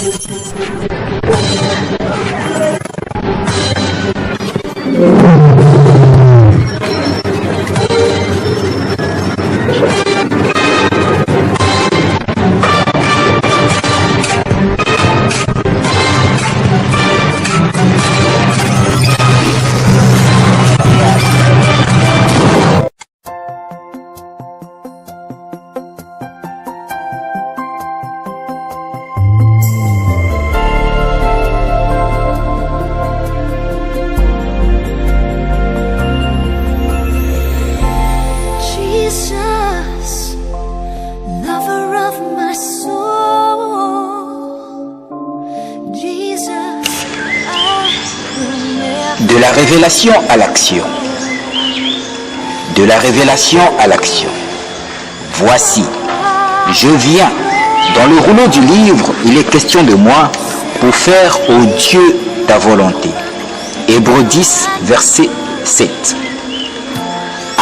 De la révélation à l'action. De la révélation à l'action. Voici, je viens. Dans le rouleau du livre, il est question de moi pour faire au Dieu ta volonté. Hébreux 10, verset 7.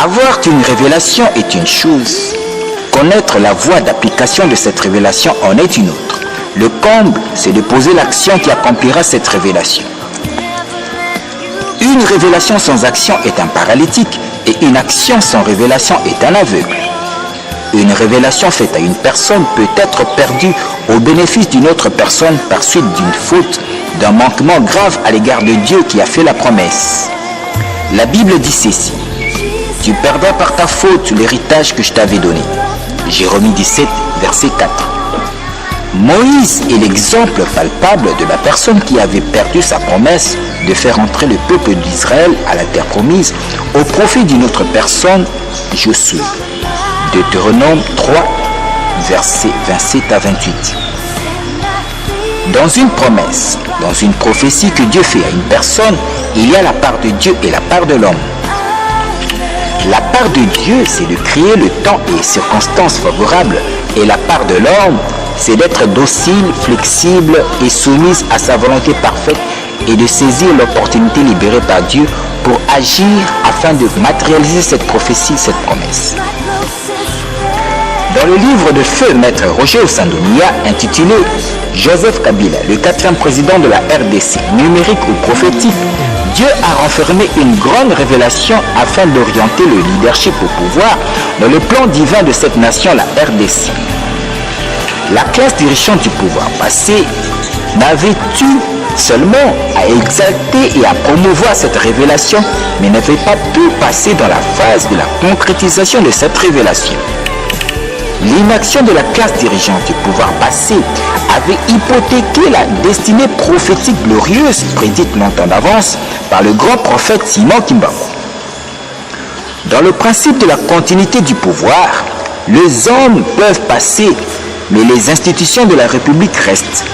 Avoir une révélation est une chose. Connaître la voie d'application de cette révélation en est une autre. Le comble, c'est de poser l'action qui accomplira cette révélation. Une révélation sans action est un paralytique et une action sans révélation est un aveugle. Une révélation faite à une personne peut être perdue au bénéfice d'une autre personne par suite d'une faute, d'un manquement grave à l'égard de Dieu qui a fait la promesse. La Bible dit ceci: tu perdras par ta faute l'héritage que je t'avais donné. Jérémie 17, verset 4. Moïse est l'exemple palpable de la personne qui avait perdu sa promesse de faire entrer le peuple d'Israël à la terre promise au profit d'une autre personne, Josué. Deutéronome 3, versets 27 à 28. Dans une promesse, dans une prophétie que Dieu fait à une personne, il y a la part de Dieu et la part de l'homme. La part de Dieu, c'est de créer le temps et les circonstances favorables, et la part de l'homme, c'est d'être docile, flexible et soumise à sa volonté parfaite et de saisir l'opportunité libérée par Dieu pour agir afin de matérialiser cette prophétie, cette promesse. Dans le livre de feu Maître Roger Osandonia intitulé Joseph Kabila, le 4e président de la RDC, numérique ou prophétique, Dieu a renfermé une grande révélation afin d'orienter le leadership au pouvoir dans le plan divin de cette nation, la RDC. La classe dirigeante du pouvoir passé n'avait eu seulement à exalter et à promouvoir cette révélation, mais n'avait pas pu passer dans la phase de la concrétisation de cette révélation. L'inaction de la classe dirigeante du pouvoir passé avait hypothéqué la destinée prophétique glorieuse prédite longtemps d'avance par le grand prophète Simon Kimbangu. Dans le principe de la continuité du pouvoir, les hommes peuvent passer, mais les institutions de la République restent.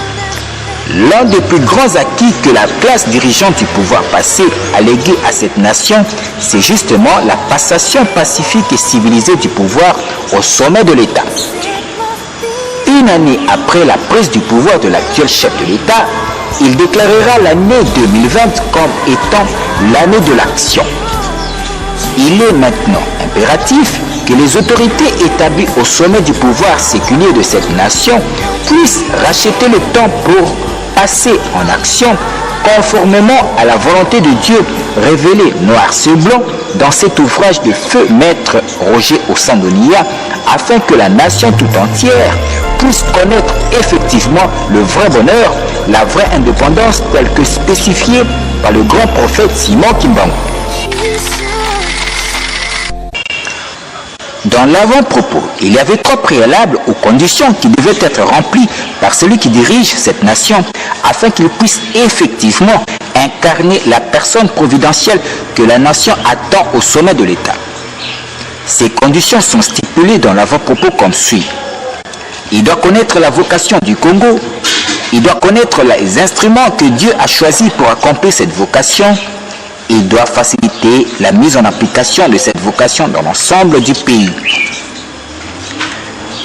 L'un des plus grands acquis que la classe dirigeante du pouvoir passé a légué à cette nation, c'est justement la passation pacifique et civilisée du pouvoir au sommet de l'État. Une année après la prise du pouvoir de l'actuel chef de l'État, il déclarera l'année 2020 comme étant l'année de l'action. Il est maintenant impératif que les autorités établies au sommet du pouvoir séculier de cette nation puissent racheter le temps pour passer en action conformément à la volonté de Dieu révélée noir sur blanc dans cet ouvrage de feu Maître Roger Osandonia, afin que la nation tout entière puisse connaître effectivement le vrai bonheur, la vraie indépendance telle que spécifiée par le grand prophète Simon Kimbangu. Dans l'avant-propos, il y avait 3 préalables aux conditions qui devaient être remplies par celui qui dirige cette nation afin qu'il puisse effectivement incarner la personne providentielle que la nation attend au sommet de l'État. Ces conditions sont stipulées dans l'avant-propos comme suit. Il doit connaître la vocation du Congo, il doit connaître les instruments que Dieu a choisis pour accomplir cette vocation. Il doit faciliter la mise en application de cette vocation dans l'ensemble du pays.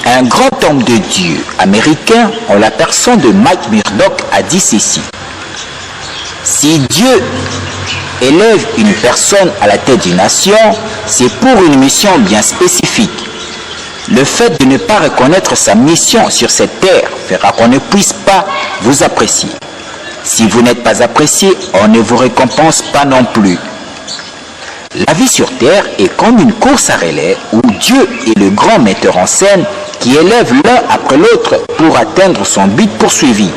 Un grand homme de Dieu américain, en la personne de Mike Murdock, a dit ceci: si Dieu élève une personne à la tête d'une nation, c'est pour une mission bien spécifique. Le fait de ne pas reconnaître sa mission sur cette terre fera qu'on ne puisse pas vous appréciez. Si vous n'êtes pas apprécié, on ne vous récompense pas non plus. La vie sur terre est comme une course à relais où Dieu est le grand metteur en scène qui élève l'un après l'autre pour atteindre son but poursuivi.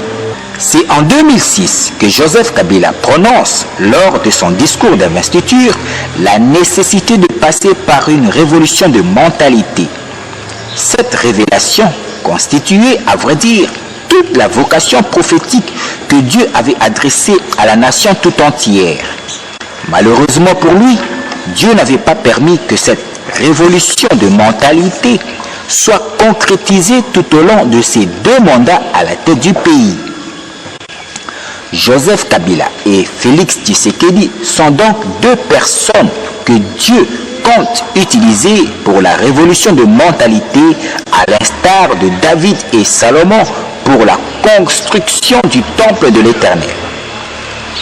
C'est en 2006 que Joseph Kabila prononce, lors de son discours d'investiture, la nécessité de passer par une révolution de mentalité. Cette révélation constituait, à vrai dire, toute la vocation prophétique que Dieu avait adressée à la nation tout entière. Malheureusement pour lui, Dieu n'avait pas permis que cette révolution de mentalité soit concrétisée tout au long de ses 2 mandats à la tête du pays. Joseph Kabila et Félix Tshisekedi sont donc 2 personnes que Dieu compte utiliser pour la révolution de mentalité, à l'instar de David et Salomon pour la construction du temple de l'Éternel.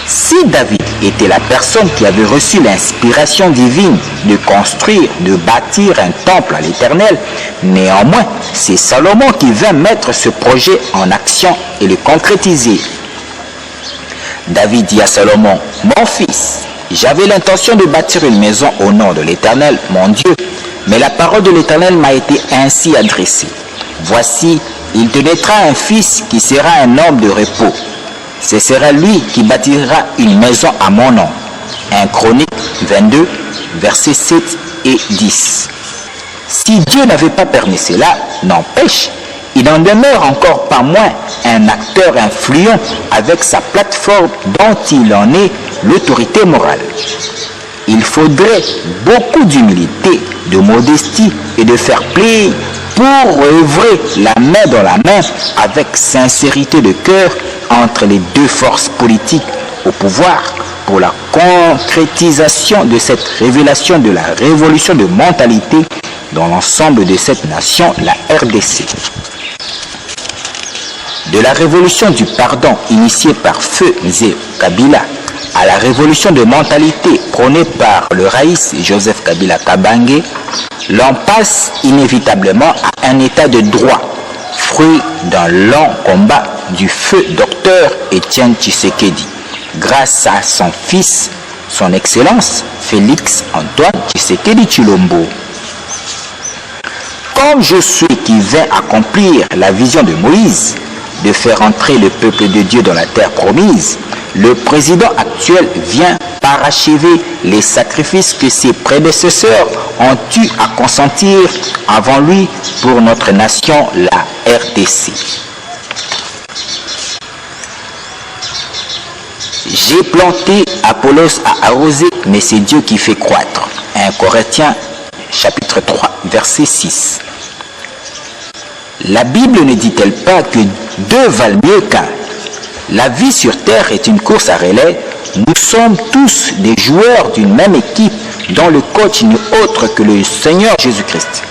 Si David était la personne qui avait reçu l'inspiration divine de construire, de bâtir un temple à l'Éternel, néanmoins, c'est Salomon qui vint mettre ce projet en action et le concrétiser. David dit à Salomon, « Mon fils, j'avais l'intention de bâtir une maison au nom de l'Éternel, mon Dieu, mais la parole de l'Éternel m'a été ainsi adressée. Voici, il te naîtra un fils qui sera un homme de repos. Ce sera lui qui bâtira une maison à mon nom. » 1 Chronique 22, versets 7 et 10. Si Dieu n'avait pas permis cela, n'empêche, il n'en demeure encore pas moins un acteur influent avec sa plateforme dont il en est l'autorité morale. Il faudrait beaucoup d'humilité, de modestie et de fair play pour œuvrer la main dans la main avec sincérité de cœur entre les 2 forces politiques au pouvoir pour la concrétisation de cette révélation de la révolution de mentalité dans l'ensemble de cette nation, la RDC. De la révolution du pardon initiée par Feu Nzé Kabila à la révolution de mentalité prônée par le Raïs Joseph Kabila Kabange, l'on passe inévitablement à un état de droit, fruit d'un long combat du feu docteur Étienne Tshisekedi, grâce à son fils, son Excellence Félix Antoine Tshisekedi Tshilombo. Comme Josué qui vint accomplir la vision de Moïse, de faire entrer le peuple de Dieu dans la terre promise, le président actuel vient parachever les sacrifices que ses prédécesseurs ont eu à consentir avant lui pour notre nation, la RDC. J'ai planté, Apollos a arrosé, mais c'est Dieu qui fait croître. 1 Corinthiens chapitre 3, verset 6. La Bible ne dit-elle pas que 2 valent mieux qu'un? La vie sur terre est une course à relais. Nous sommes tous des joueurs d'une même équipe dont le coach n'est autre que le Seigneur Jésus-Christ.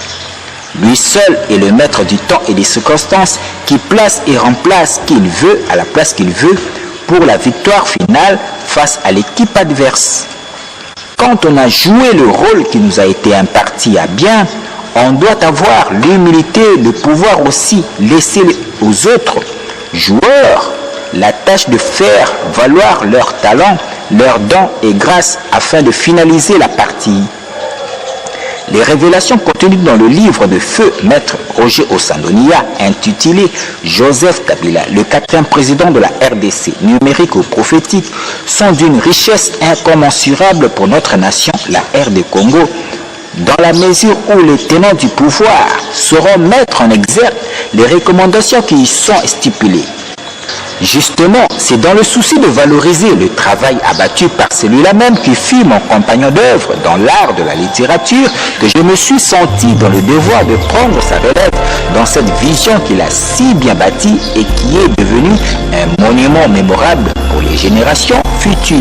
Lui seul est le maître du temps et des circonstances qui place et remplace qui il veut à la place qu'il veut pour la victoire finale face à l'équipe adverse. Quand on a joué le rôle qui nous a été imparti à bien, on doit avoir l'humilité de pouvoir aussi laisser aux autres joueurs la tâche de faire valoir leurs talents, leurs dons et grâces afin de finaliser la partie. Les révélations contenues dans le livre de feu Maître Roger Ossandonia intitulé Joseph Kabila, le 4e président de la RDC, numérique ou prophétique, sont d'une richesse incommensurable pour notre nation, la RD Congo, dans la mesure où les tenants du pouvoir sauront mettre en exergue les recommandations qui y sont stipulées. Justement, c'est dans le souci de valoriser le travail abattu par celui-là même qui fut mon compagnon d'œuvre dans l'art de la littérature que je me suis senti dans le devoir de prendre sa relève dans cette vision qu'il a si bien bâtie et qui est devenue un monument mémorable pour les générations futures.